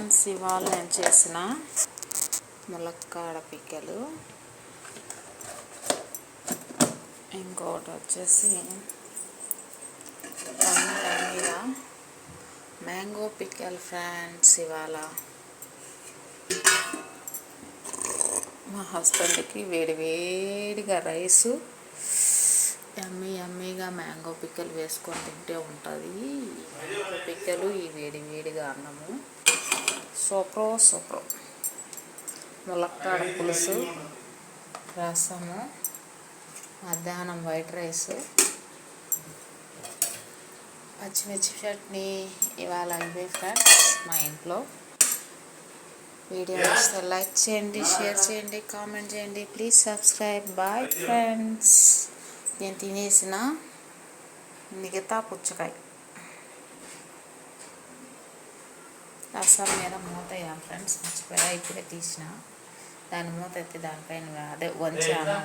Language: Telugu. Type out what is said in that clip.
ఫ్రెండ్స్, ఇవాళ నేను చేసిన ములక్కాడ పిక్కలు, ఇంకోటి వచ్చేసి మ్యాంగో పిక్కల్. ఫ్రెండ్స్, ఇవాళ మా హస్బెండ్కి వేడివేడిగా రైసు, యమ్మీగా మ్యాంగో పిక్కలు వేసుకొని తింటే ఉంటుంది. పిక్కలు ఈ వేడివేడిగా అన్నము సూపర్. ములక్కాడ పులుసు, రసము, మధ్యాహ్నం వైట్ రైస్, పచ్చిమిర్చి చట్నీ. ఇవాళ ఇవే ఫ్రెండ్స్ మా ఇంట్లో. వీడియో నచ్చితే లైక్ చేయండి, షేర్ చేయండి, కామెంట్ చేయండి, ప్లీజ్ సబ్స్క్రైబ్. Bye friends. నేను తినేసిన మిగతా పుచ్చకాయ రసం మీద మూత వేయాలి ఫ్రెండ్స్, మర్చిపోయా, ఇప్పుడే తీసిన. దాని మూత ఎత్తి దానిపైన అదే వంచాను.